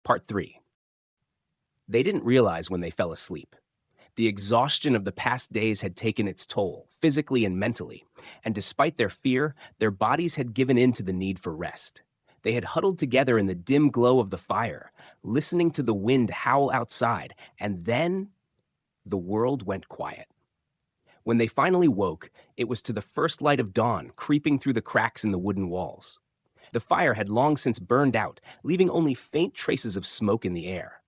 Part 3. They didn't realize when they fell asleep. The exhaustion of the past days had taken its toll, physically and mentally, and despite their fear, their bodies had given in to the need for rest. They had huddled together in the dim glow of the fire, listening to the wind howl outside, and then the world went quiet. When they finally woke, it was to the first light of dawn creeping through the cracks in the wooden walls. The fire had long since burned out, leaving only faint traces of smoke in the air.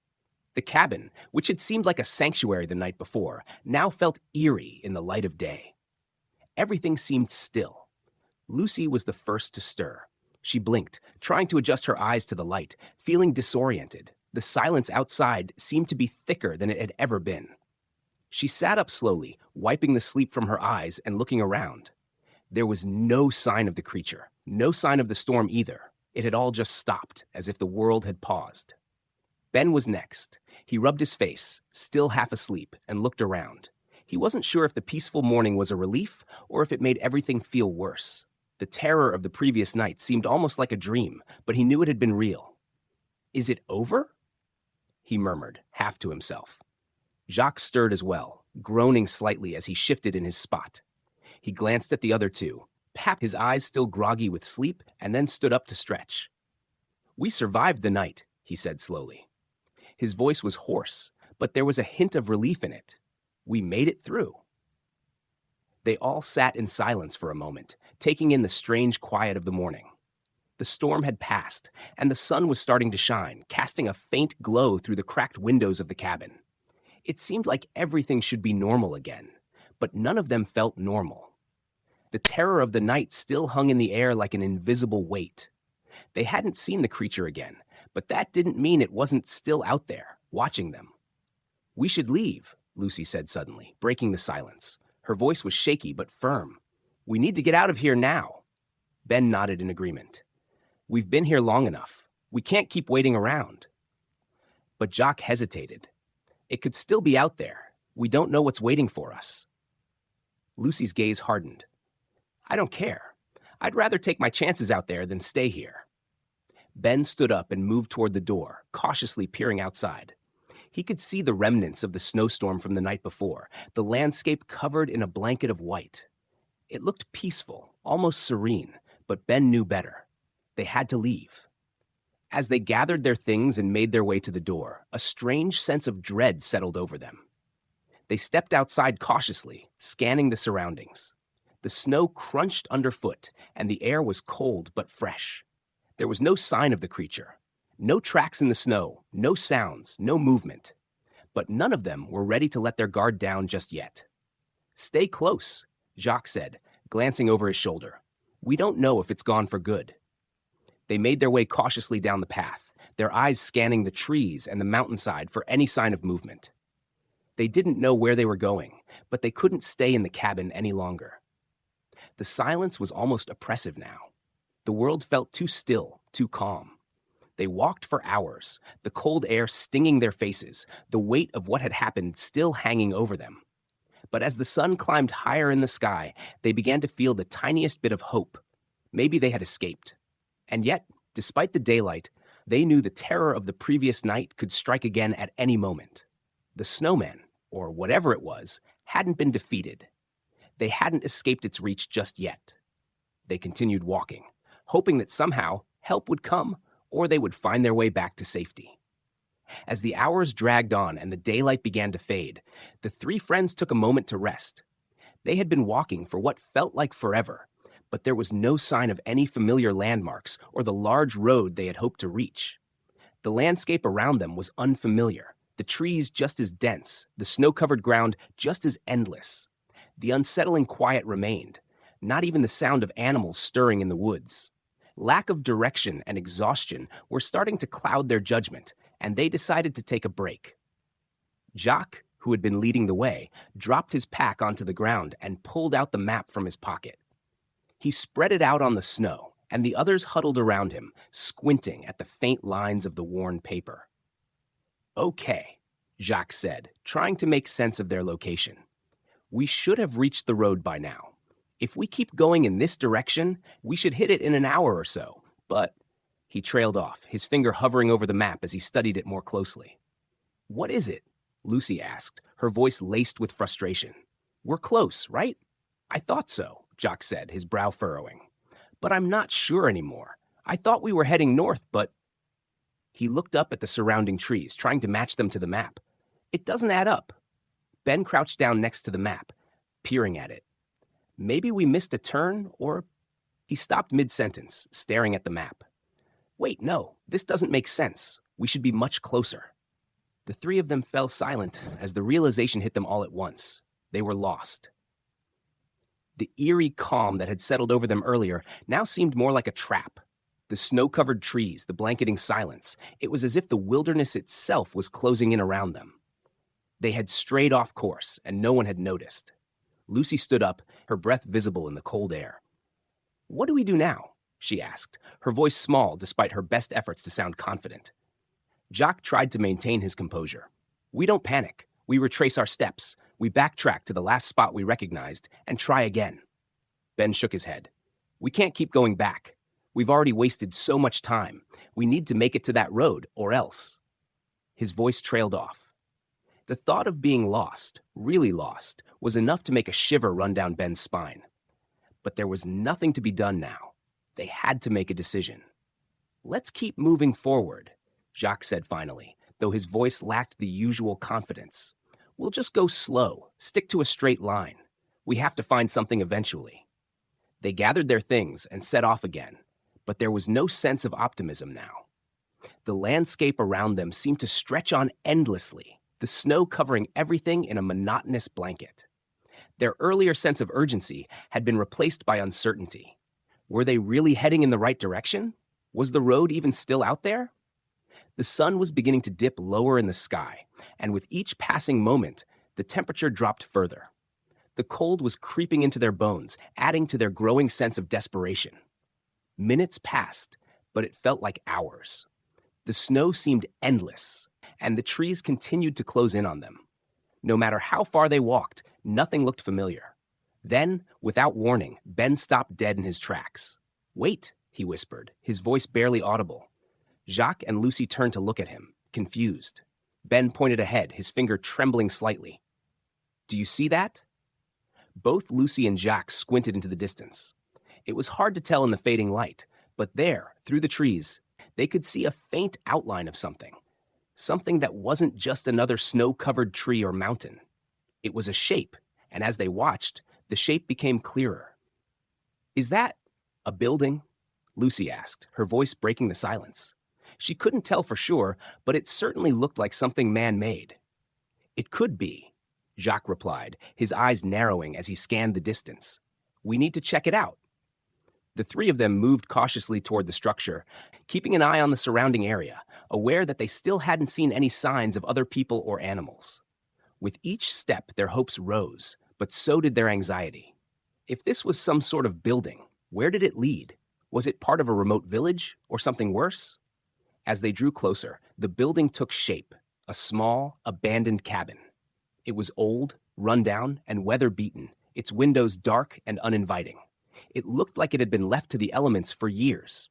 The cabin, which had seemed like a sanctuary the night before, now felt eerie in the light of day. Everything seemed still. Lucy was the first to stir. She blinked, trying to adjust her eyes to the light, feeling disoriented. The silence outside seemed to be thicker than it had ever been. She sat up slowly, wiping the sleep from her eyes and looking around. There was no sign of the creature, no sign of the storm either. It had all just stopped, as if the world had paused. Ben was next. He rubbed his face, still half asleep, and looked around. He wasn't sure if the peaceful morning was a relief or if it made everything feel worse. The terror of the previous night seemed almost like a dream, but he knew it had been real. "Is it over?" he murmured, half to himself. Jacques stirred as well, groaning slightly as he shifted in his spot. He glanced at the other two, his eyes still groggy with sleep, and then stood up to stretch. "We survived the night," he said slowly. His voice was hoarse, but there was a hint of relief in it. "We made it through." They all sat in silence for a moment, taking in the strange quiet of the morning. The storm had passed, and the sun was starting to shine, casting a faint glow through the cracked windows of the cabin. It seemed like everything should be normal again, but none of them felt normal. The terror of the night still hung in the air like an invisible weight. They hadn't seen the creature again, but that didn't mean it wasn't still out there, watching them. "We should leave," Lucy said suddenly, breaking the silence. Her voice was shaky but firm. "We need to get out of here now." Ben nodded in agreement. "We've been here long enough. We can't keep waiting around." But Jacques hesitated. "It could still be out there. We don't know what's waiting for us." Lucy's gaze hardened. "I don't care. I'd rather take my chances out there than stay here." Ben stood up and moved toward the door, cautiously peering outside. He could see the remnants of the snowstorm from the night before, the landscape covered in a blanket of white. It looked peaceful, almost serene, but Ben knew better. They had to leave. As they gathered their things and made their way to the door, a strange sense of dread settled over them. They stepped outside cautiously, scanning the surroundings. The snow crunched underfoot, and the air was cold but fresh. There was no sign of the creature. No tracks in the snow, no sounds, no movement. But none of them were ready to let their guard down just yet. "Stay close," Jacques said, glancing over his shoulder. "We don't know if it's gone for good." They made their way cautiously down the path, their eyes scanning the trees and the mountainside for any sign of movement. They didn't know where they were going, but they couldn't stay in the cabin any longer. The silence was almost oppressive now. The world felt too still, too calm. They walked for hours, the cold air stinging their faces, the weight of what had happened still hanging over them. But as the sun climbed higher in the sky, they began to feel the tiniest bit of hope. Maybe they had escaped. And yet, despite the daylight, they knew the terror of the previous night could strike again at any moment. The snowman, or whatever it was, hadn't been defeated. They hadn't escaped its reach just yet. They continued walking, hoping that somehow help would come or they would find their way back to safety. As the hours dragged on and the daylight began to fade, the three friends took a moment to rest. They had been walking for what felt like forever, but there was no sign of any familiar landmarks or the large road they had hoped to reach. The landscape around them was unfamiliar, the trees just as dense, the snow-covered ground just as endless. The unsettling quiet remained, not even the sound of animals stirring in the woods. Lack of direction and exhaustion were starting to cloud their judgment, and they decided to take a break. Jacques, who had been leading the way, dropped his pack onto the ground and pulled out the map from his pocket. He spread it out on the snow, and the others huddled around him, squinting at the faint lines of the worn paper. "Okay," Jacques said, trying to make sense of their location. "We should have reached the road by now. If we keep going in this direction, we should hit it in an hour or so, but..." He trailed off, his finger hovering over the map as he studied it more closely. "What is it?" Lucy asked, her voice laced with frustration. "We're close, right?" "I thought so," Jock said, his brow furrowing. "But I'm not sure anymore. I thought we were heading north, but—" He looked up at the surrounding trees, trying to match them to the map. "It doesn't add up." Ben crouched down next to the map, peering at it. "Maybe we missed a turn, or—" He stopped mid-sentence, staring at the map. "Wait, no, this doesn't make sense. We should be much closer." The three of them fell silent as the realization hit them all at once. They were lost. The eerie calm that had settled over them earlier now seemed more like a trap. The snow-covered trees, the blanketing silence, it was as if the wilderness itself was closing in around them. They had strayed off course, and no one had noticed. Lucy stood up, her breath visible in the cold air. "What do we do now?" she asked, her voice small despite her best efforts to sound confident. Jock tried to maintain his composure. "We don't panic. We retrace our steps. We backtrack to the last spot we recognized and try again." Ben shook his head. "We can't keep going back. We've already wasted so much time. We need to make it to that road, or else." His voice trailed off. The thought of being lost, really lost, was enough to make a shiver run down Ben's spine. But there was nothing to be done now. They had to make a decision. "Let's keep moving forward," Jacques said finally, though his voice lacked the usual confidence. "We'll just go slow, stick to a straight line. We have to find something eventually." They gathered their things and set off again, but there was no sense of optimism now. The landscape around them seemed to stretch on endlessly, the snow covering everything in a monotonous blanket. Their earlier sense of urgency had been replaced by uncertainty. Were they really heading in the right direction? Was the road even still out there? The sun was beginning to dip lower in the sky, and with each passing moment, the temperature dropped further. The cold was creeping into their bones, adding to their growing sense of desperation. Minutes passed, but it felt like hours. The snow seemed endless, and the trees continued to close in on them. No matter how far they walked, nothing looked familiar. Then, without warning, Ben stopped dead in his tracks. "Wait," he whispered, his voice barely audible. Jacques and Lucy turned to look at him, confused. Ben pointed ahead, his finger trembling slightly. "Do you see that?" Both Lucy and Jacques squinted into the distance. It was hard to tell in the fading light, but there, through the trees, they could see a faint outline of something. Something that wasn't just another snow-covered tree or mountain. It was a shape, and as they watched, the shape became clearer. "Is that a building?" Lucy asked, her voice breaking the silence. She couldn't tell for sure, but it certainly looked like something man-made. "It could be," Jacques replied, his eyes narrowing as he scanned the distance. "We need to check it out." The three of them moved cautiously toward the structure, keeping an eye on the surrounding area, aware that they still hadn't seen any signs of other people or animals. With each step, their hopes rose, but so did their anxiety. If this was some sort of building, where did it lead? Was it part of a remote village, or something worse? As they drew closer, the building took shape, a small, abandoned cabin. It was old, run down, and weather-beaten, its windows dark and uninviting. It looked like it had been left to the elements for years.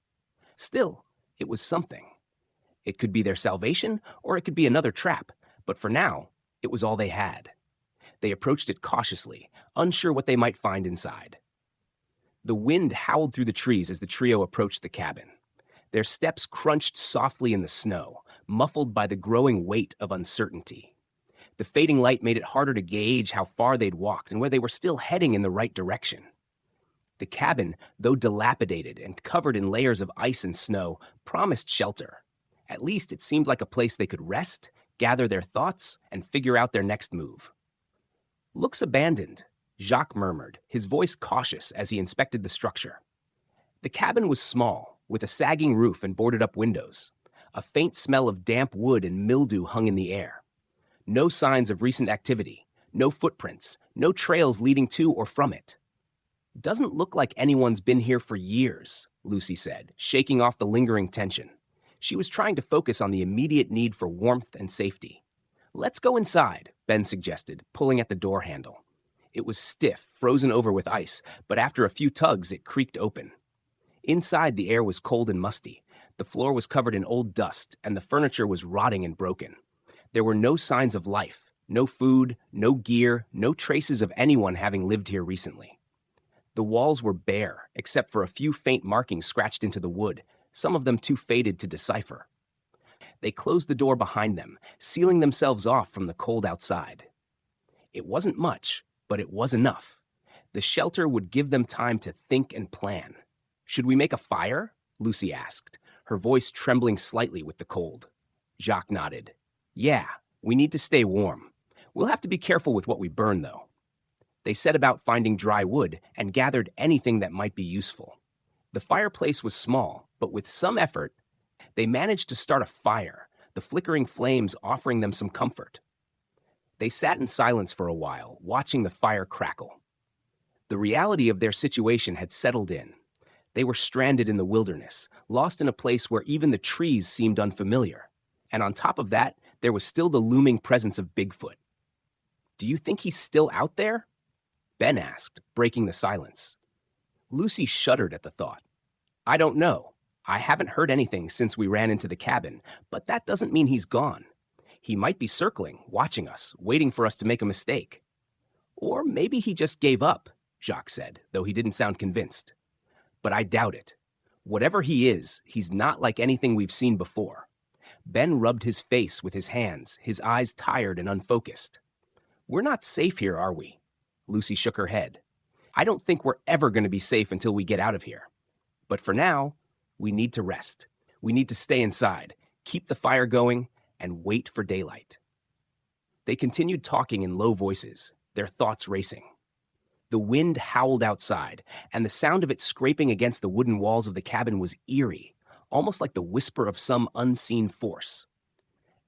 Still, it was something. It could be their salvation, or it could be another trap, but for now, it was all they had. They approached it cautiously, unsure what they might find inside. The wind howled through the trees as the trio approached the cabin. Their steps crunched softly in the snow, muffled by the growing weight of uncertainty. The fading light made it harder to gauge how far they'd walked and whether they were still heading in the right direction. The cabin, though dilapidated and covered in layers of ice and snow, promised shelter. At least it seemed like a place they could rest, gather their thoughts, and figure out their next move. "Looks abandoned," Jacques murmured, his voice cautious as he inspected the structure. The cabin was small, with a sagging roof and boarded-up windows. A faint smell of damp wood and mildew hung in the air. No signs of recent activity, no footprints, no trails leading to or from it. "Doesn't look like anyone's been here for years," Lucy said, shaking off the lingering tension. She was trying to focus on the immediate need for warmth and safety. "Let's go inside," Ben suggested, pulling at the door handle. It was stiff, frozen over with ice, but after a few tugs, it creaked open. Inside, the air was cold and musty. The floor was covered in old dust, and the furniture was rotting and broken. There were no signs of life, no food, no gear, no traces of anyone having lived here recently. The walls were bare, except for a few faint markings scratched into the wood, some of them too faded to decipher. They closed the door behind them, sealing themselves off from the cold outside. It wasn't much, but it was enough. The shelter would give them time to think and plan. "Should we make a fire?" Lucy asked, her voice trembling slightly with the cold. Jacques nodded. "Yeah, we need to stay warm. We'll have to be careful with what we burn, though." They set about finding dry wood and gathered anything that might be useful. The fireplace was small, but with some effort, they managed to start a fire, the flickering flames offering them some comfort. They sat in silence for a while, watching the fire crackle. The reality of their situation had settled in. They were stranded in the wilderness, lost in a place where even the trees seemed unfamiliar. And on top of that, there was still the looming presence of Bigfoot. "Do you think he's still out there?" Ben asked, breaking the silence. Lucy shuddered at the thought. "I don't know. I haven't heard anything since we ran into the cabin, but that doesn't mean he's gone. He might be circling, watching us, waiting for us to make a mistake. Or maybe he just gave up," Jacques said, though he didn't sound convinced. "But I doubt it. Whatever he is, he's not like anything we've seen before." Ben rubbed his face with his hands, his eyes tired and unfocused. "We're not safe here, are we?" Lucy shook her head. "I don't think we're ever going to be safe until we get out of here. But for now, we need to rest. We need to stay inside, keep the fire going, and wait for daylight." They continued talking in low voices, their thoughts racing. The wind howled outside, and the sound of it scraping against the wooden walls of the cabin was eerie, almost like the whisper of some unseen force.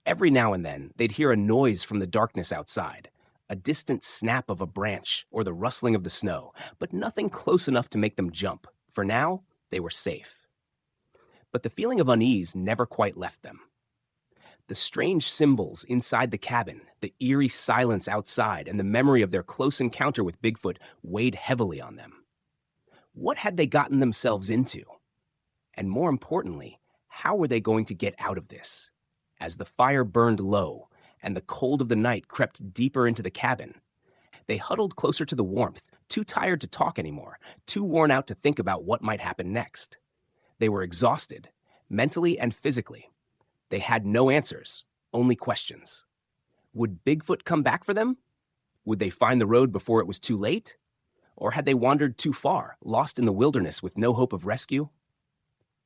Every now and then, they'd hear a noise from the darkness outside, a distant snap of a branch or the rustling of the snow, but nothing close enough to make them jump. For now, they were safe. But the feeling of unease never quite left them. The strange symbols inside the cabin, the eerie silence outside, and the memory of their close encounter with Bigfoot weighed heavily on them. What had they gotten themselves into? And more importantly, how were they going to get out of this? As the fire burned low and the cold of the night crept deeper into the cabin, they huddled closer to the warmth, too tired to talk anymore, too worn out to think about what might happen next. They were exhausted, mentally and physically. They had no answers, only questions. Would Bigfoot come back for them? Would they find the road before it was too late? Or had they wandered too far, lost in the wilderness with no hope of rescue?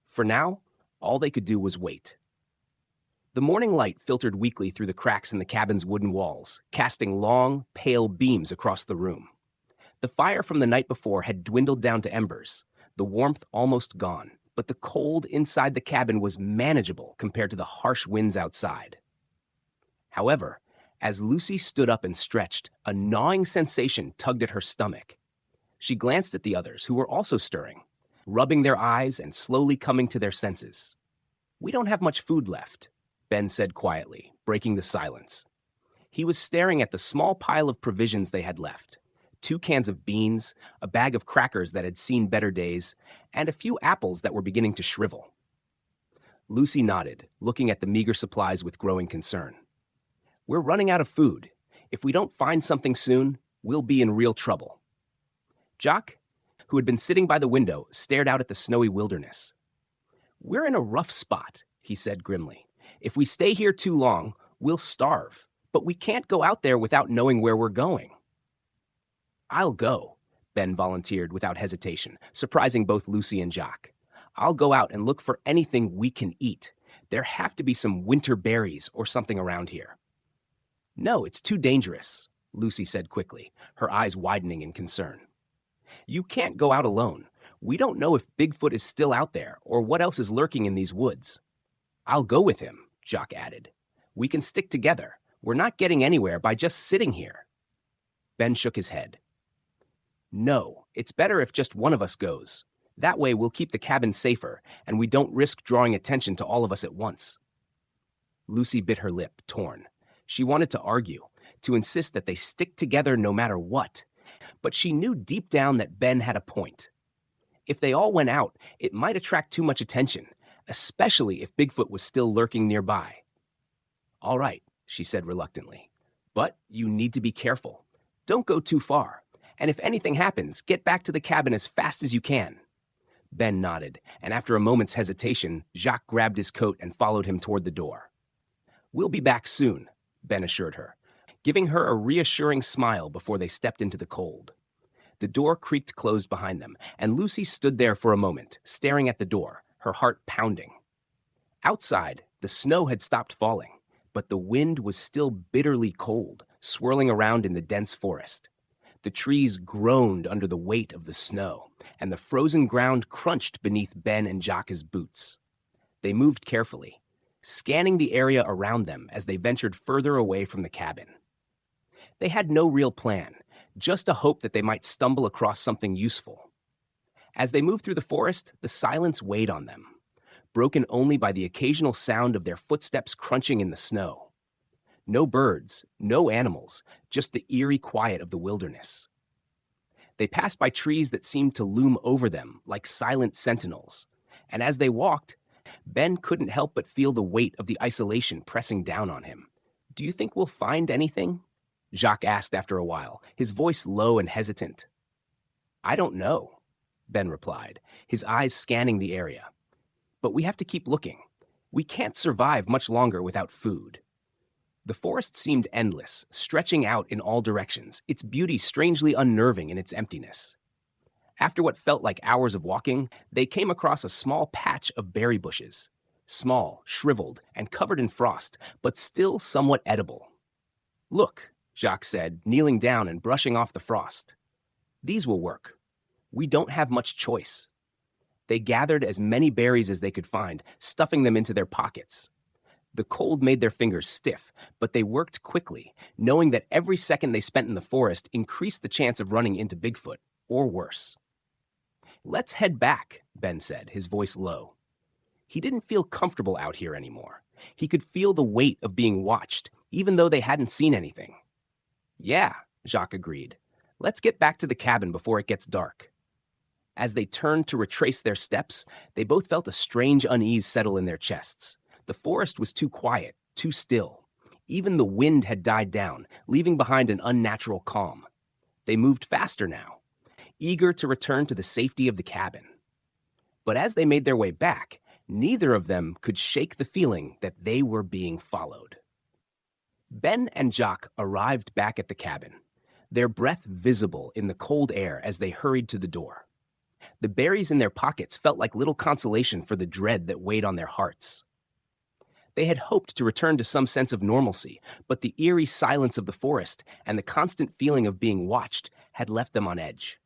For now, all they could do was wait. The morning light filtered weakly through the cracks in the cabin's wooden walls, casting long, pale beams across the room. The fire from the night before had dwindled down to embers, the warmth almost gone, but the cold inside the cabin was manageable compared to the harsh winds outside. However, as Lucy stood up and stretched, a gnawing sensation tugged at her stomach. She glanced at the others, who were also stirring, rubbing their eyes and slowly coming to their senses. "We don't have much food left," Ben said quietly, breaking the silence. He was staring at the small pile of provisions they had left. 2 cans of beans, a bag of crackers that had seen better days, and a few apples that were beginning to shrivel. Lucy nodded, looking at the meager supplies with growing concern. "We're running out of food. If we don't find something soon, we'll be in real trouble." Jacques, who had been sitting by the window, stared out at the snowy wilderness. "We're in a rough spot," he said grimly. "If we stay here too long, we'll starve. But we can't go out there without knowing where we're going." "I'll go," Ben volunteered without hesitation, surprising both Lucy and Jacques. "I'll go out and look for anything we can eat. There have to be some winter berries or something around here." "No, it's too dangerous," Lucy said quickly, her eyes widening in concern. "You can't go out alone. We don't know if Bigfoot is still out there or what else is lurking in these woods." "I'll go with him," Jacques added. "We can stick together. We're not getting anywhere by just sitting here." Ben shook his head. "No, it's better if just one of us goes. That way we'll keep the cabin safer, and we don't risk drawing attention to all of us at once." Lucy bit her lip, torn. She wanted to argue, to insist that they stick together no matter what, but she knew deep down that Ben had a point. If they all went out, it might attract too much attention, especially if Bigfoot was still lurking nearby. All right, she said reluctantly. But you need to be careful. Don't go too far. And if anything happens, get back to the cabin as fast as you can. Ben nodded, and after a moment's hesitation, Jacques grabbed his coat and followed him toward the door. We'll be back soon, Ben assured her, giving her a reassuring smile before they stepped into the cold. The door creaked closed behind them, and Lucy stood there for a moment, staring at the door, her heart pounding. Outside, the snow had stopped falling, but the wind was still bitterly cold, swirling around in the dense forest. The trees groaned under the weight of the snow, and the frozen ground crunched beneath Ben and Jacques' boots. They moved carefully, scanning the area around them as they ventured further away from the cabin. They had no real plan, just a hope that they might stumble across something useful. As they moved through the forest, the silence weighed on them, broken only by the occasional sound of their footsteps crunching in the snow. No birds, no animals, just the eerie quiet of the wilderness. They passed by trees that seemed to loom over them like silent sentinels, and as they walked, Ben couldn't help but feel the weight of the isolation pressing down on him. Do you think we'll find anything? Jacques asked after a while, his voice low and hesitant. I don't know, Ben replied, his eyes scanning the area. But we have to keep looking. We can't survive much longer without food. The forest seemed endless, stretching out in all directions, its beauty strangely unnerving in its emptiness. After what felt like hours of walking, they came across a small patch of berry bushes, small, shriveled, and covered in frost, but still somewhat edible. Look, Jacques said, kneeling down and brushing off the frost. These will work. We don't have much choice. They gathered as many berries as they could find, stuffing them into their pockets. The cold made their fingers stiff, but they worked quickly, knowing that every second they spent in the forest increased the chance of running into Bigfoot, or worse. Let's head back, Ben said, his voice low. He didn't feel comfortable out here anymore. He could feel the weight of being watched, even though they hadn't seen anything. Yeah, Jacques agreed. Let's get back to the cabin before it gets dark. As they turned to retrace their steps, they both felt a strange unease settle in their chests. The forest was too quiet, too still. Even the wind had died down, leaving behind an unnatural calm. They moved faster now, eager to return to the safety of the cabin. But as they made their way back, neither of them could shake the feeling that they were being followed. Ben and Jacques arrived back at the cabin, their breath visible in the cold air as they hurried to the door. The berries in their pockets felt like little consolation for the dread that weighed on their hearts. They had hoped to return to some sense of normalcy, but the eerie silence of the forest and the constant feeling of being watched had left them on edge.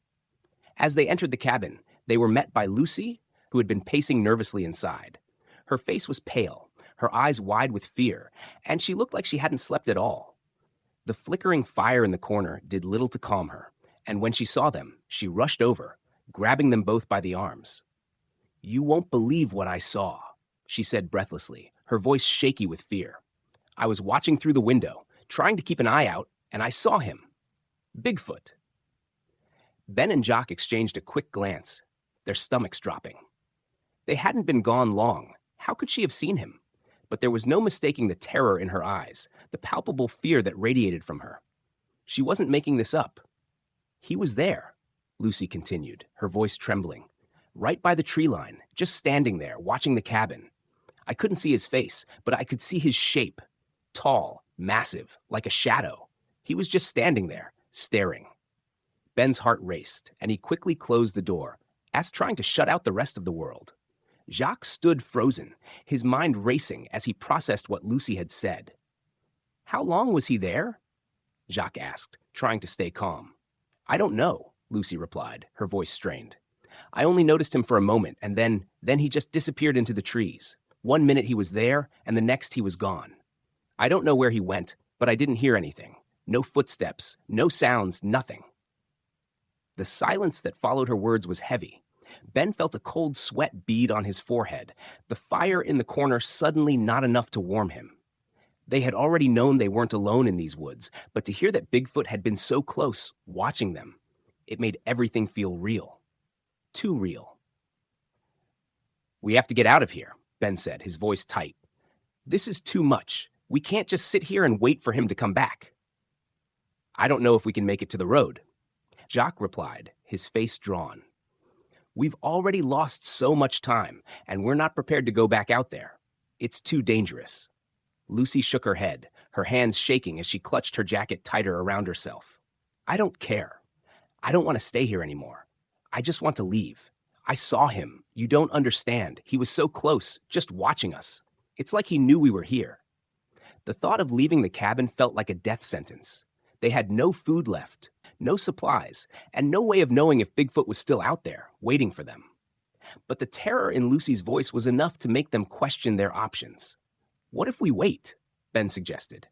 As they entered the cabin, they were met by Lucy, who had been pacing nervously inside. Her face was pale, her eyes wide with fear, and she looked like she hadn't slept at all. The flickering fire in the corner did little to calm her, and when she saw them, she rushed over, grabbing them both by the arms. You won't believe what I saw, she said breathlessly, her voice shaky with fear. I was watching through the window, trying to keep an eye out, and I saw him. Bigfoot. Ben and Jacques exchanged a quick glance, their stomachs dropping. They hadn't been gone long. How could she have seen him? But there was no mistaking the terror in her eyes, the palpable fear that radiated from her. She wasn't making this up. He was there, Lucy continued, her voice trembling, right by the tree line, just standing there, watching the cabin. I couldn't see his face, but I could see his shape. Tall, massive, like a shadow. He was just standing there, staring. Ben's heart raced, and he quickly closed the door, as trying to shut out the rest of the world. Jacques stood frozen, his mind racing as he processed what Lucy had said. How long was he there? Jacques asked, trying to stay calm. I don't know, Lucy replied, her voice strained. I only noticed him for a moment, and then he just disappeared into the trees. 1 minute he was there, and the next he was gone. I don't know where he went, but I didn't hear anything. No footsteps, no sounds, nothing. The silence that followed her words was heavy. Ben felt a cold sweat bead on his forehead, the fire in the corner suddenly not enough to warm him. They had already known they weren't alone in these woods, but to hear that Bigfoot had been so close, watching them, it made everything feel real. Too real. We have to get out of here, Ben said, his voice tight. "This is too much. We can't just sit here and wait for him to come back." "I don't know if we can make it to the road," Jacques replied, his face drawn. "We've already lost so much time, and we're not prepared to go back out there. It's too dangerous." Lucy shook her head, her hands shaking as she clutched her jacket tighter around herself. "I don't care. I don't want to stay here anymore. I just want to leave. I saw him. You don't understand. He was so close, just watching us. It's like he knew we were here." The thought of leaving the cabin felt like a death sentence. They had no food left, no supplies, and no way of knowing if Bigfoot was still out there, waiting for them. But the terror in Lucy's voice was enough to make them question their options. "What if we wait?" Ben suggested.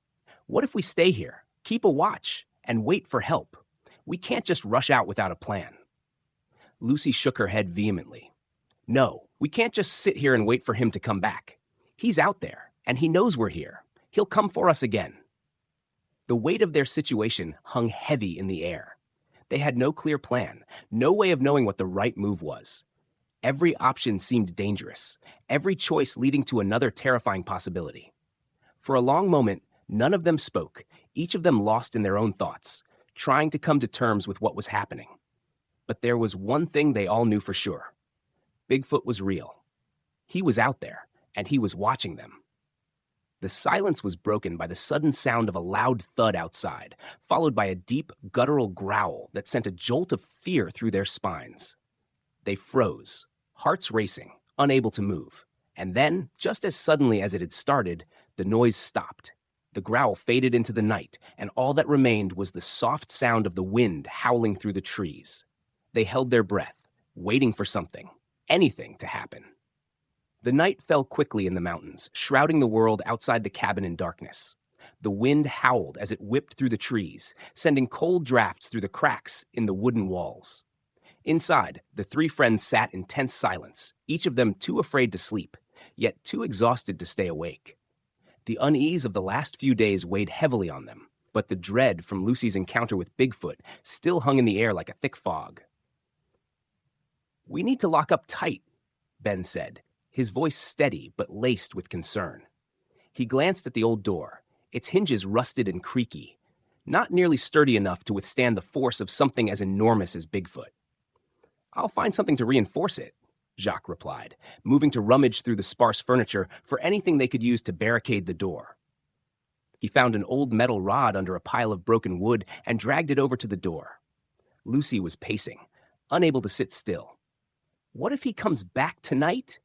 "What if we stay here, keep a watch, and wait for help? We can't just rush out without a plan." Lucy shook her head vehemently. "No, we can't just sit here and wait for him to come back. He's out there, and he knows we're here. He'll come for us again." The weight of their situation hung heavy in the air. They had no clear plan, no way of knowing what the right move was. Every option seemed dangerous, every choice leading to another terrifying possibility. For a long moment, none of them spoke, each of them lost in their own thoughts, trying to come to terms with what was happening. But there was one thing they all knew for sure. Bigfoot was real. He was out there, and he was watching them. The silence was broken by the sudden sound of a loud thud outside, followed by a deep, guttural growl that sent a jolt of fear through their spines. They froze, hearts racing, unable to move. And then, just as suddenly as it had started, the noise stopped. The growl faded into the night, and all that remained was the soft sound of the wind howling through the trees. They held their breath, waiting for something, anything to happen. The night fell quickly in the mountains, shrouding the world outside the cabin in darkness. The wind howled as it whipped through the trees, sending cold drafts through the cracks in the wooden walls. Inside, the three friends sat in tense silence, each of them too afraid to sleep, yet too exhausted to stay awake. The unease of the last few days weighed heavily on them, but the dread from Lucy's encounter with Bigfoot still hung in the air like a thick fog. "We need to lock up tight," Ben said, his voice steady but laced with concern. He glanced at the old door, its hinges rusted and creaky, not nearly sturdy enough to withstand the force of something as enormous as Bigfoot. "I'll find something to reinforce it," Jacques replied, moving to rummage through the sparse furniture for anything they could use to barricade the door. He found an old metal rod under a pile of broken wood and dragged it over to the door. Lucy was pacing, unable to sit still. "What if he comes back tonight?"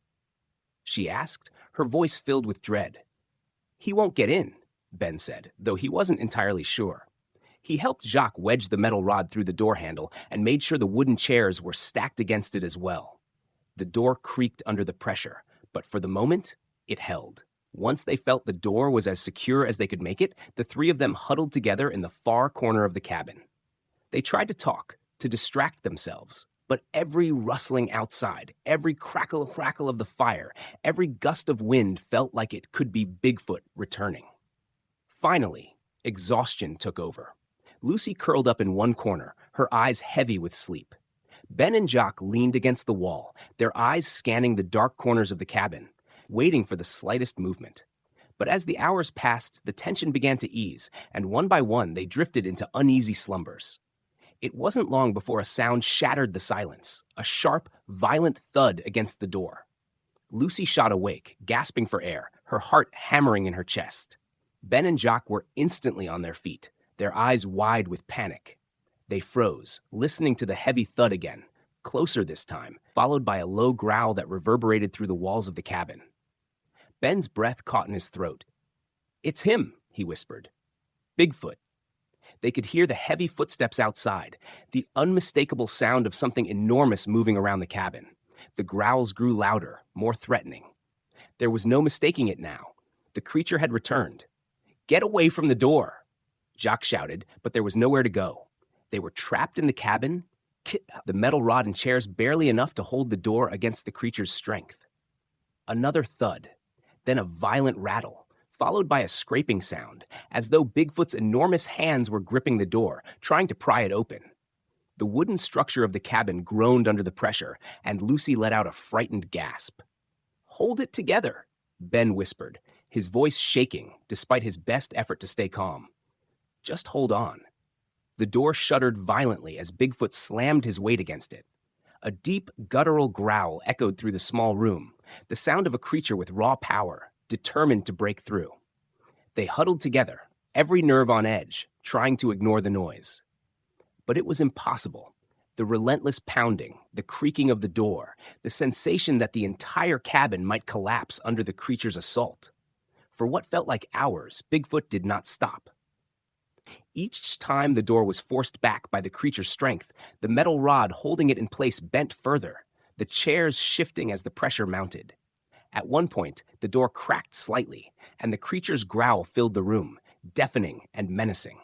she asked, her voice filled with dread. "He won't get in," Ben said, though he wasn't entirely sure. He helped Jacques wedge the metal rod through the door handle and made sure the wooden chairs were stacked against it as well. The door creaked under the pressure, but for the moment, it held. Once they felt the door was as secure as they could make it, the three of them huddled together in the far corner of the cabin. They tried to talk, to distract themselves, but every rustling outside, every crackle of the fire, every gust of wind felt like it could be Bigfoot returning. Finally, exhaustion took over. Lucy curled up in one corner, her eyes heavy with sleep. Ben and Jacques leaned against the wall, their eyes scanning the dark corners of the cabin, waiting for the slightest movement. But as the hours passed, the tension began to ease, and one by one they drifted into uneasy slumbers. It wasn't long before a sound shattered the silence, a sharp, violent thud against the door. Lucy shot awake, gasping for air, her heart hammering in her chest. Ben and Jacques were instantly on their feet, their eyes wide with panic. They froze, listening to the heavy thud again, closer this time, followed by a low growl that reverberated through the walls of the cabin. Ben's breath caught in his throat. "It's him," he whispered. "Bigfoot." They could hear the heavy footsteps outside, the unmistakable sound of something enormous moving around the cabin. The growls grew louder, more threatening. There was no mistaking it now. The creature had returned. "Get away from the door," Jacques shouted, but there was nowhere to go. They were trapped in the cabin, the metal rod and chairs barely enough to hold the door against the creature's strength. Another thud, then a violent rattle, followed by a scraping sound, as though Bigfoot's enormous hands were gripping the door, trying to pry it open. The wooden structure of the cabin groaned under the pressure, and Lucy let out a frightened gasp. Hold it together, Ben whispered, his voice shaking despite his best effort to stay calm. Just hold on. The door shuddered violently as Bigfoot slammed his weight against it. A deep, guttural growl echoed through the small room, the sound of a creature with raw power, determined to break through. They huddled together, every nerve on edge, trying to ignore the noise. But it was impossible. The relentless pounding, the creaking of the door, the sensation that the entire cabin might collapse under the creature's assault. For what felt like hours, Bigfoot did not stop. Each time the door was forced back by the creature's strength, the metal rod holding it in place bent further, the chairs shifting as the pressure mounted. At one point, the door cracked slightly, and the creature's growl filled the room, deafening and menacing.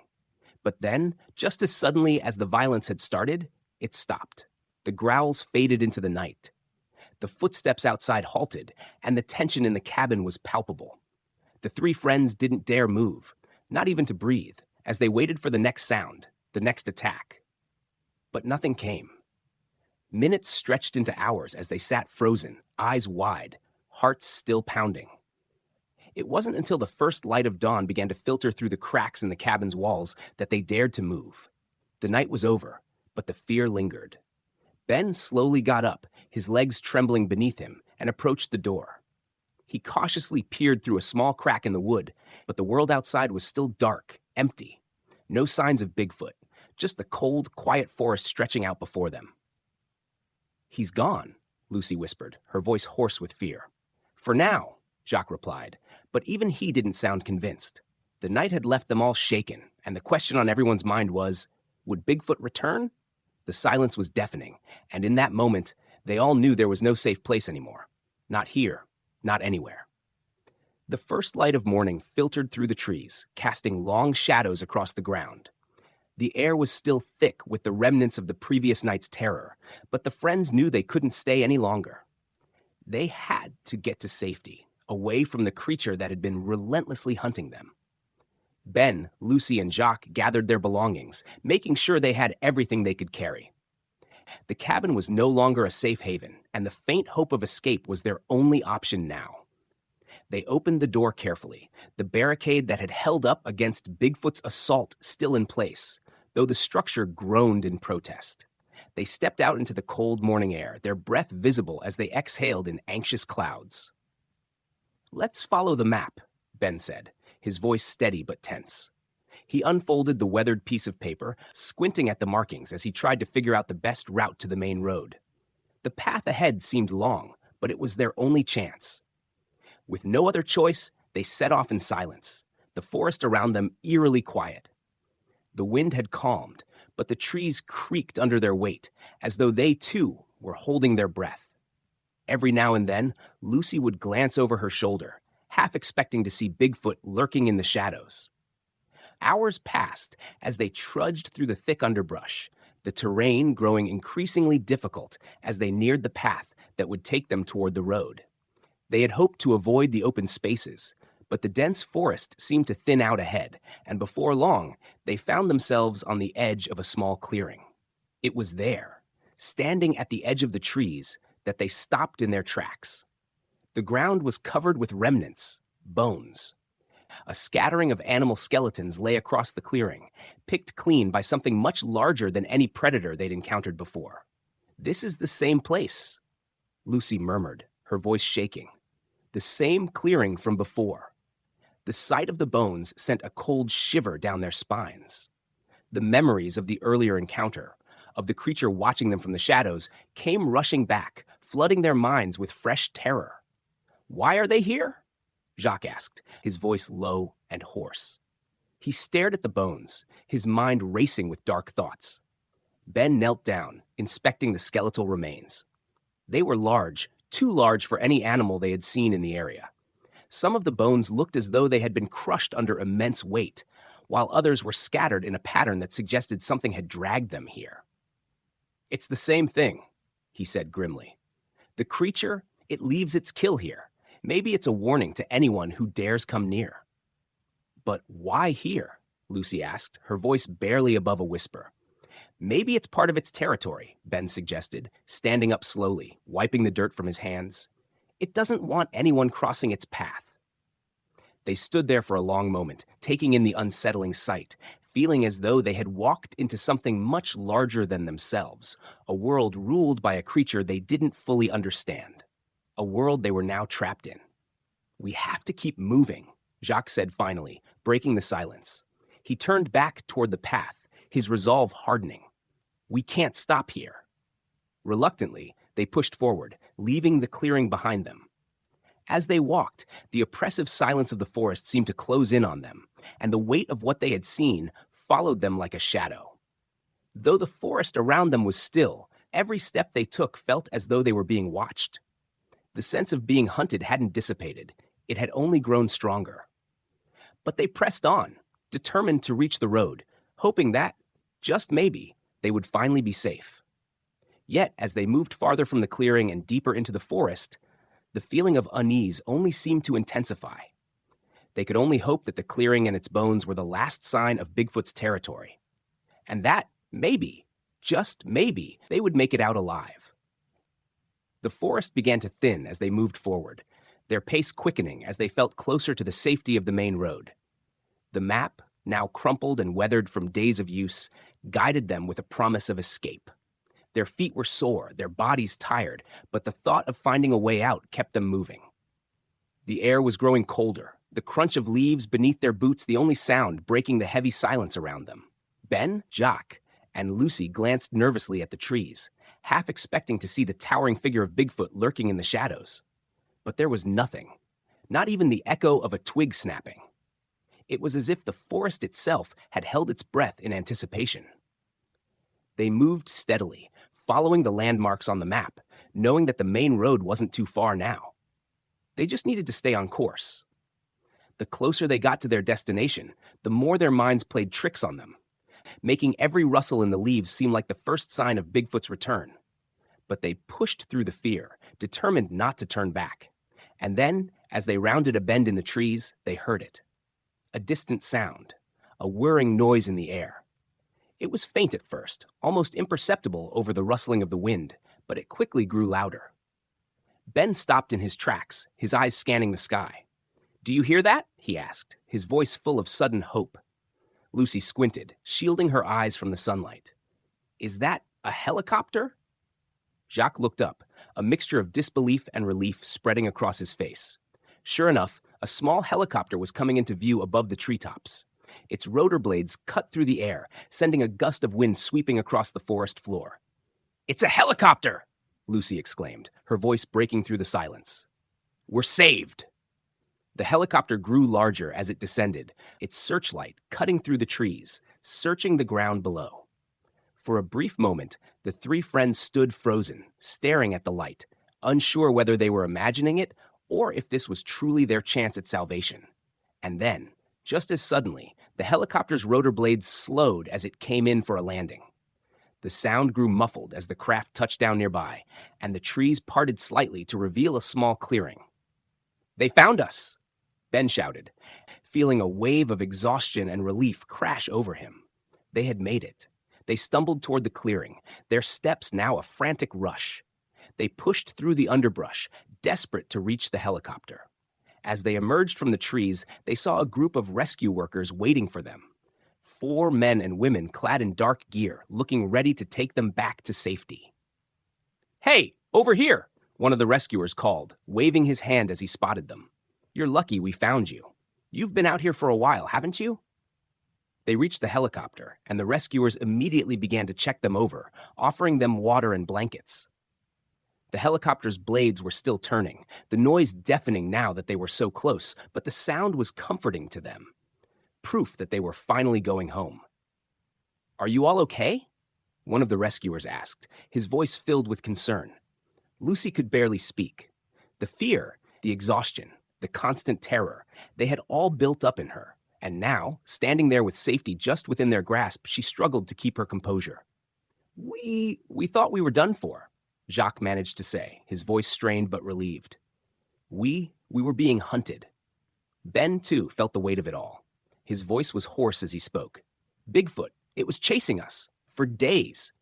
But then, just as suddenly as the violence had started, it stopped. The growls faded into the night. The footsteps outside halted, and the tension in the cabin was palpable. The three friends didn't dare move, not even to breathe, as they waited for the next sound, the next attack. But nothing came. Minutes stretched into hours as they sat frozen, eyes wide, hearts still pounding. It wasn't until the first light of dawn began to filter through the cracks in the cabin's walls that they dared to move. The night was over, but the fear lingered. Ben slowly got up, his legs trembling beneath him, and approached the door. He cautiously peered through a small crack in the wood, but the world outside was still dark, empty. No signs of Bigfoot, just the cold, quiet forest stretching out before them. "He's gone," Lucy whispered, her voice hoarse with fear. "For now," Jacques replied, but even he didn't sound convinced. The night had left them all shaken, and the question on everyone's mind was, would Bigfoot return? The silence was deafening, and in that moment, they all knew there was no safe place anymore. Not here, not anywhere. The first light of morning filtered through the trees, casting long shadows across the ground. The air was still thick with the remnants of the previous night's terror, but the friends knew they couldn't stay any longer. They had to get to safety, away from the creature that had been relentlessly hunting them. Ben, Lucy, and Jacques gathered their belongings, making sure they had everything they could carry. The cabin was no longer a safe haven, and the faint hope of escape was their only option now. They opened the door carefully, the barricade that had held up against Bigfoot's assault still in place, though the structure groaned in protest. They stepped out into the cold morning air, their breath visible as they exhaled in anxious clouds. "Let's follow the map," Ben said, his voice steady but tense. He unfolded the weathered piece of paper, squinting at the markings as he tried to figure out the best route to the main road. The path ahead seemed long, but it was their only chance. With no other choice, they set off in silence, the forest around them eerily quiet. The wind had calmed, but the trees creaked under their weight, as though they, too, were holding their breath. Every now and then, Lucy would glance over her shoulder, half expecting to see Bigfoot lurking in the shadows. Hours passed as they trudged through the thick underbrush, the terrain growing increasingly difficult as they neared the path that would take them toward the road. They had hoped to avoid the open spaces, but the dense forest seemed to thin out ahead, and before long, they found themselves on the edge of a small clearing. It was there, standing at the edge of the trees, that they stopped in their tracks. The ground was covered with remnants, bones. A scattering of animal skeletons lay across the clearing, picked clean by something much larger than any predator they'd encountered before. "This is the same place," Lucy murmured, her voice shaking. "The same clearing from before." The sight of the bones sent a cold shiver down their spines. The memories of the earlier encounter, of the creature watching them from the shadows, came rushing back, flooding their minds with fresh terror. "Why are they here?" Jacques asked, his voice low and hoarse. He stared at the bones, his mind racing with dark thoughts. Ben knelt down, inspecting the skeletal remains. They were large, too large for any animal they had seen in the area. Some of the bones looked as though they had been crushed under immense weight, while others were scattered in a pattern that suggested something had dragged them here. "It's the same thing," he said grimly. "The creature, it leaves its kill here. Maybe it's a warning to anyone who dares come near." "But why here?" Lucy asked, her voice barely above a whisper. "Maybe it's part of its territory," Ben suggested, standing up slowly, wiping the dirt from his hands. It doesn't want anyone crossing its path. They stood there for a long moment, taking in the unsettling sight, feeling as though they had walked into something much larger than themselves, a world ruled by a creature they didn't fully understand, a world they were now trapped in. "We have to keep moving," Jacques said finally, breaking the silence. He turned back toward the path, his resolve hardening. "We can't stop here." Reluctantly, they pushed forward, leaving the clearing behind them. As they walked, the oppressive silence of the forest seemed to close in on them, and the weight of what they had seen followed them like a shadow. Though the forest around them was still, every step they took felt as though they were being watched. The sense of being hunted hadn't dissipated. It had only grown stronger. But they pressed on, determined to reach the road, hoping that, just maybe, they would finally be safe. Yet, as they moved farther from the clearing and deeper into the forest, the feeling of unease only seemed to intensify. They could only hope that the clearing and its bones were the last sign of Bigfoot's territory. And that, maybe, just maybe, they would make it out alive. The forest began to thin as they moved forward, their pace quickening as they felt closer to the safety of the main road. The map, now crumpled and weathered from days of use, guided them with a promise of escape. Their feet were sore, their bodies tired, but the thought of finding a way out kept them moving. The air was growing colder, the crunch of leaves beneath their boots the only sound breaking the heavy silence around them. Ben, Jacques, and Lucy glanced nervously at the trees, half expecting to see the towering figure of Bigfoot lurking in the shadows. But there was nothing, not even the echo of a twig snapping. It was as if the forest itself had held its breath in anticipation. They moved steadily, following the landmarks on the map, knowing that the main road wasn't too far now. They just needed to stay on course. The closer they got to their destination, the more their minds played tricks on them, making every rustle in the leaves seem like the first sign of Bigfoot's return. But they pushed through the fear, determined not to turn back. And then, as they rounded a bend in the trees, they heard it. A distant sound, a whirring noise in the air. It was faint at first, almost imperceptible over the rustling of the wind, but it quickly grew louder. Ben stopped in his tracks, his eyes scanning the sky. "Do you hear that?" he asked, his voice full of sudden hope. Lucy squinted, shielding her eyes from the sunlight. "Is that a helicopter?" Jacques looked up, a mixture of disbelief and relief spreading across his face. Sure enough, a small helicopter was coming into view above the treetops. Its rotor blades cut through the air, sending a gust of wind sweeping across the forest floor. "It's a helicopter!" Lucy exclaimed, her voice breaking through the silence. "We're saved!" The helicopter grew larger as it descended, its searchlight cutting through the trees, searching the ground below. For a brief moment, the three friends stood frozen, staring at the light, unsure whether they were imagining it or if this was truly their chance at salvation. And then, just as suddenly, the helicopter's rotor blades slowed as it came in for a landing. The sound grew muffled as the craft touched down nearby, and the trees parted slightly to reveal a small clearing. "They found us!" Ben shouted, feeling a wave of exhaustion and relief crash over him. They had made it. They stumbled toward the clearing, their steps now a frantic rush. They pushed through the underbrush, desperate to reach the helicopter. As they emerged from the trees, they saw a group of rescue workers waiting for them. 4 men and women clad in dark gear, looking ready to take them back to safety. "Hey, over here!" one of the rescuers called, waving his hand as he spotted them. "You're lucky we found you. You've been out here for a while, haven't you?" They reached the helicopter, and the rescuers immediately began to check them over, offering them water and blankets. The helicopter's blades were still turning, the noise deafening now that they were so close, but the sound was comforting to them. Proof that they were finally going home. "Are you all okay?" one of the rescuers asked, his voice filled with concern. Lucy could barely speak. The fear, the exhaustion, the constant terror, they had all built up in her, and now, standing there with safety just within their grasp, she struggled to keep her composure. We thought we were done for," Jacques managed to say, his voice strained but relieved. We were being hunted." Ben, too, felt the weight of it all. His voice was hoarse as he spoke. "Bigfoot, it was chasing us, for days."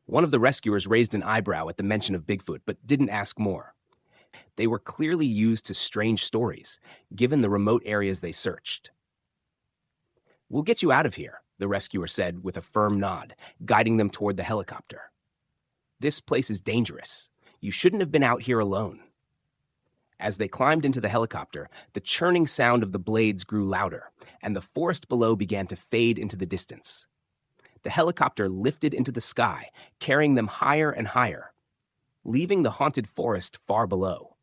One of the rescuers raised an eyebrow at the mention of Bigfoot, but didn't ask more. They were clearly used to strange stories, given the remote areas they searched. "We'll get you out of here," the rescuer said with a firm nod, guiding them toward the helicopter. "This place is dangerous. You shouldn't have been out here alone." As they climbed into the helicopter, the churning sound of the blades grew louder, and the forest below began to fade into the distance. The helicopter lifted into the sky, carrying them higher and higher, leaving the haunted forest far below.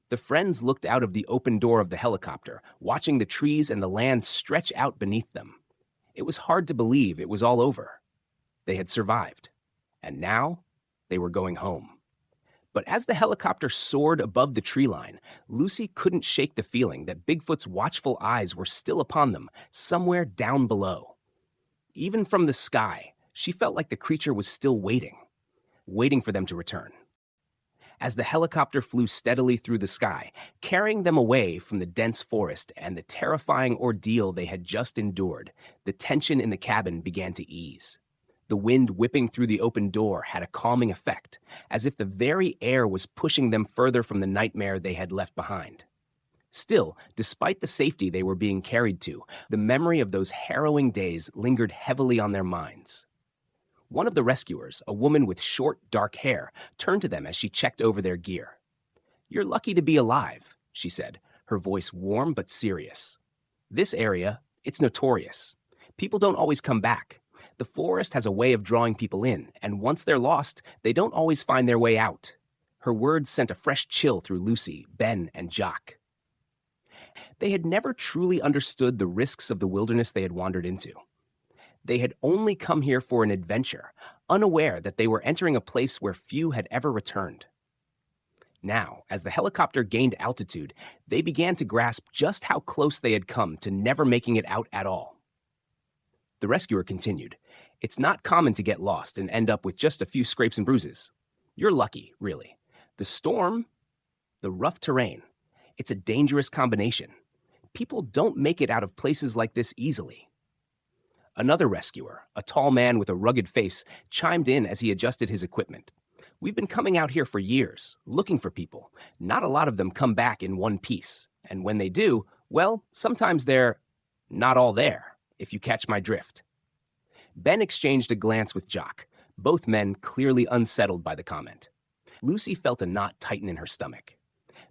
The friends looked out of the open door of the helicopter, watching the trees and the land stretch out beneath them. It was hard to believe it was all over. They had survived, and now they were going home. But as the helicopter soared above the tree line, Lucy couldn't shake the feeling that Bigfoot's watchful eyes were still upon them, somewhere down below. Even from the sky, she felt like the creature was still waiting for them to return. As the helicopter flew steadily through the sky, carrying them away from the dense forest and the terrifying ordeal they had just endured, the tension in the cabin began to ease. The wind whipping through the open door had a calming effect, as if the very air was pushing them further from the nightmare they had left behind. Still, despite the safety they were being carried to, the memory of those harrowing days lingered heavily on their minds. One of the rescuers, a woman with short, dark hair, turned to them as she checked over their gear. "You're lucky to be alive," she said, her voice warm but serious. "This area, it's notorious. People don't always come back. The forest has a way of drawing people in, and once they're lost, they don't always find their way out." Her words sent a fresh chill through Lucy, Ben, and Jacques. They had never truly understood the risks of the wilderness they had wandered into. They had only come here for an adventure, unaware that they were entering a place where few had ever returned. Now, as the helicopter gained altitude, they began to grasp just how close they had come to never making it out at all. The rescuer continued, "It's not common to get lost and end up with just a few scrapes and bruises. You're lucky, really. The storm, the rough terrain, it's a dangerous combination. People don't make it out of places like this easily." Another rescuer, a tall man with a rugged face, chimed in as he adjusted his equipment. "We've been coming out here for years, looking for people. Not a lot of them come back in one piece. And when they do, well, sometimes they're not all there, if you catch my drift." Ben exchanged a glance with Jacques, both men clearly unsettled by the comment. Lucy felt a knot tighten in her stomach.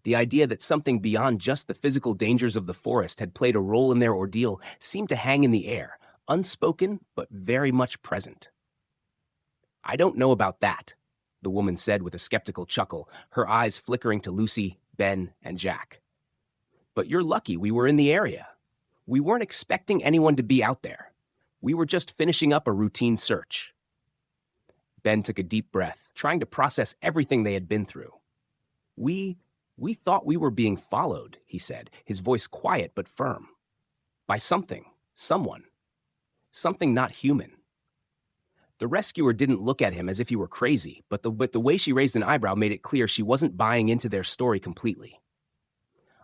The idea that something beyond just the physical dangers of the forest had played a role in their ordeal seemed to hang in the air, unspoken but very much present. "I don't know about that," the woman said with a skeptical chuckle, her eyes flickering to Lucy, Ben, and Jacques. "But you're lucky we were in the area. We weren't expecting anyone to be out there. We were just finishing up a routine search." Ben took a deep breath, trying to process everything they had been through. We thought we were being followed," he said, his voice quiet but firm. "By someone. Something not human." The rescuer didn't look at him as if he were crazy, but the way she raised an eyebrow made it clear she wasn't buying into their story completely.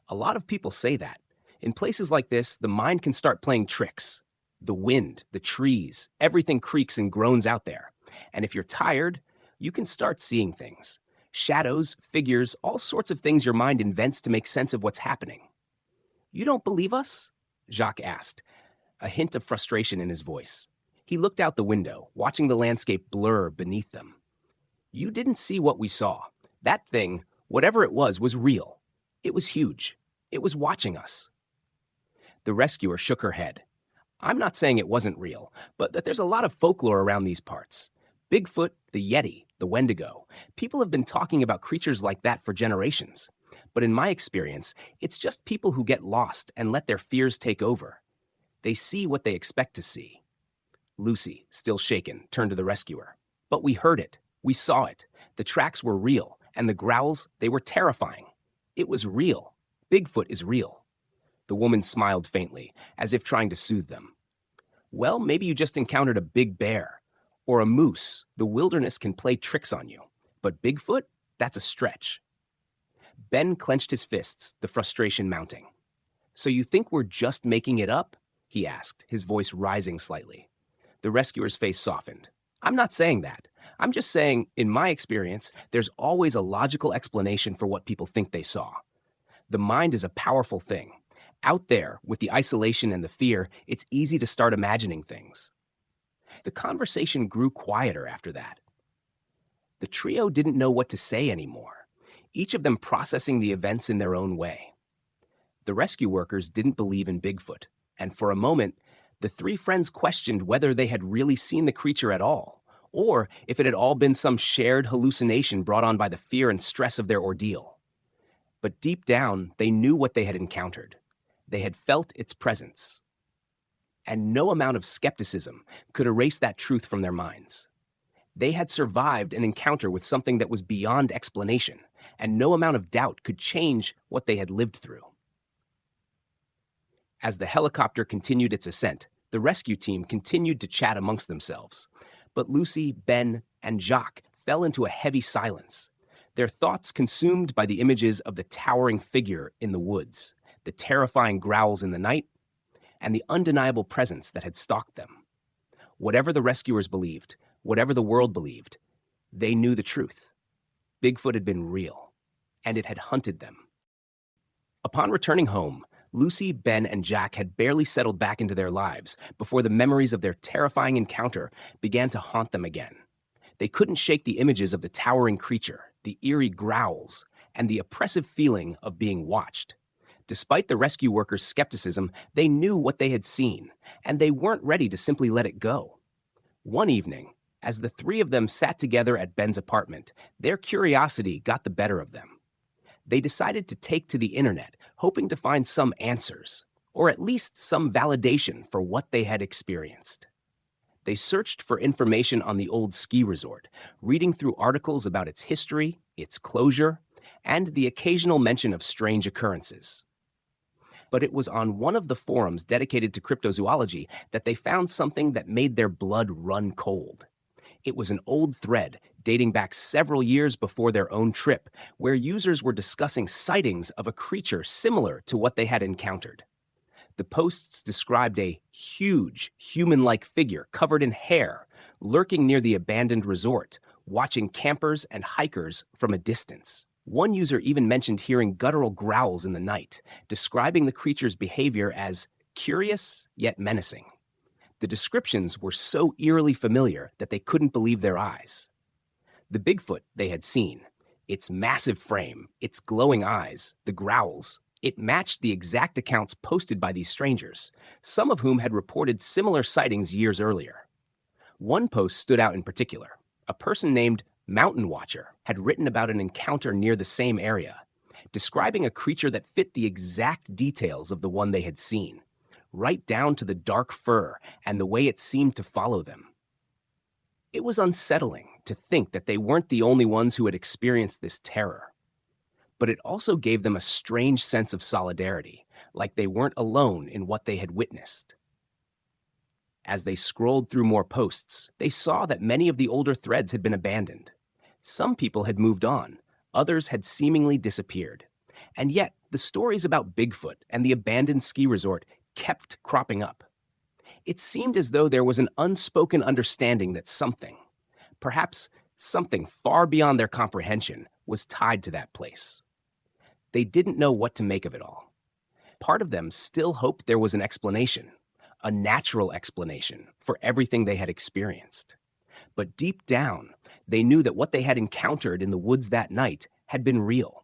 "A lot of people say that. In places like this, the mind can start playing tricks. The wind, the trees, everything creaks and groans out there. And if you're tired, you can start seeing things. Shadows, figures, all sorts of things your mind invents to make sense of what's happening." "You don't believe us?" Jacques asked, a hint of frustration in his voice. He looked out the window, watching the landscape blur beneath them. "You didn't see what we saw. That thing, whatever it was real. It was huge. It was watching us." The rescuer shook her head. "I'm not saying it wasn't real, but that there's a lot of folklore around these parts. Bigfoot, the Yeti, the Wendigo. People have been talking about creatures like that for generations. But in my experience, it's just people who get lost and let their fears take over. They see what they expect to see." Lucy, still shaken, turned to the rescuer. "But we heard it. We saw it. The tracks were real, and the growls, they were terrifying. It was real. Bigfoot is real." The woman smiled faintly, as if trying to soothe them. "Well, maybe you just encountered a big bear. Or a moose. The wilderness can play tricks on you. But Bigfoot? That's a stretch." Ben clenched his fists, the frustration mounting. "So you think we're just making it up?" he asked, his voice rising slightly. The rescuer's face softened. I'm not saying that. I'm just saying, in my experience, there's always a logical explanation for what people think they saw. The mind is a powerful thing. Out there, with the isolation and the fear, it's easy to start imagining things. The conversation grew quieter after that. The trio didn't know what to say anymore, each of them processing the events in their own way. The rescue workers didn't believe in Bigfoot, and for a moment, the three friends questioned whether they had really seen the creature at all, or if it had all been some shared hallucination brought on by the fear and stress of their ordeal. But deep down, they knew what they had encountered. They had felt its presence. And no amount of skepticism could erase that truth from their minds. They had survived an encounter with something that was beyond explanation, and no amount of doubt could change what they had lived through. As the helicopter continued its ascent, the rescue team continued to chat amongst themselves. But Lucy, Ben, and Jacques fell into a heavy silence, their thoughts consumed by the images of the towering figure in the woods, the terrifying growls in the night, and the undeniable presence that had stalked them. Whatever the rescuers believed, whatever the world believed, they knew the truth. Bigfoot had been real, and it had hunted them. Upon returning home, Lucy, Ben, and Jack had barely settled back into their lives before the memories of their terrifying encounter began to haunt them again. They couldn't shake the images of the towering creature, the eerie growls, and the oppressive feeling of being watched. Despite the rescue workers' skepticism, they knew what they had seen, and they weren't ready to simply let it go. One evening, as the three of them sat together at Ben's apartment, their curiosity got the better of them. They decided to take to the internet, hoping to find some answers, or at least some validation for what they had experienced. They searched for information on the old ski resort, reading through articles about its history, its closure, and the occasional mention of strange occurrences. But it was on one of the forums dedicated to cryptozoology that they found something that made their blood run cold. It was an old thread dating back several years before their own trip, where users were discussing sightings of a creature similar to what they had encountered. The posts described a huge, human-like figure covered in hair, lurking near the abandoned resort, watching campers and hikers from a distance. One user even mentioned hearing guttural growls in the night, describing the creature's behavior as curious yet menacing. The descriptions were so eerily familiar that they couldn't believe their eyes. The Bigfoot they had seen, its massive frame, its glowing eyes, the growls, it matched the exact accounts posted by these strangers, some of whom had reported similar sightings years earlier. One post stood out in particular. A person named Mountain Watcher had written about an encounter near the same area, describing a creature that fit the exact details of the one they had seen, right down to the dark fur and the way it seemed to follow them. It was unsettling to think that they weren't the only ones who had experienced this terror. But it also gave them a strange sense of solidarity, like they weren't alone in what they had witnessed. As they scrolled through more posts, they saw that many of the older threads had been abandoned. Some people had moved on, others had seemingly disappeared. And yet, the stories about Bigfoot and the abandoned ski resort kept cropping up. It seemed as though there was an unspoken understanding that something, perhaps something far beyond their comprehension, was tied to that place. They didn't know what to make of it all. Part of them still hoped there was an explanation, a natural explanation for everything they had experienced. But deep down, they knew that what they had encountered in the woods that night had been real.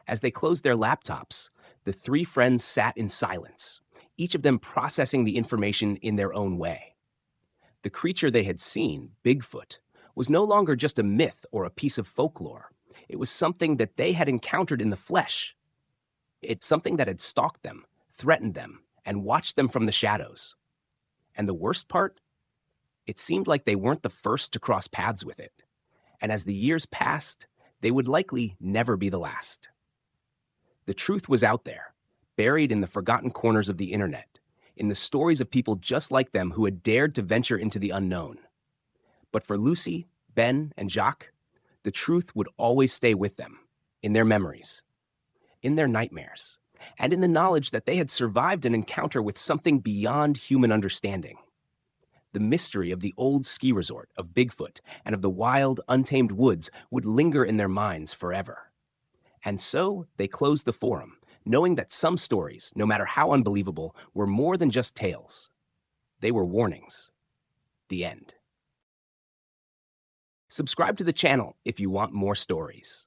As they closed their laptops, the three friends sat in silence, each of them processing the information in their own way. The creature they had seen, Bigfoot, was no longer just a myth or a piece of folklore. It was something that they had encountered in the flesh. It's something that had stalked them, threatened them, and watched them from the shadows. And the worst part? It seemed like they weren't the first to cross paths with it. And as the years passed, they would likely never be the last. The truth was out there, buried in the forgotten corners of the internet, in the stories of people just like them who had dared to venture into the unknown. But for Lucy, Ben, and Jacques, the truth would always stay with them, in their memories, in their nightmares, and in the knowledge that they had survived an encounter with something beyond human understanding. The mystery of the old ski resort, of Bigfoot, and of the wild, untamed woods would linger in their minds forever. And so they closed the forum, knowing that some stories, no matter how unbelievable, were more than just tales. They were warnings. The end. Subscribe to the channel if you want more stories.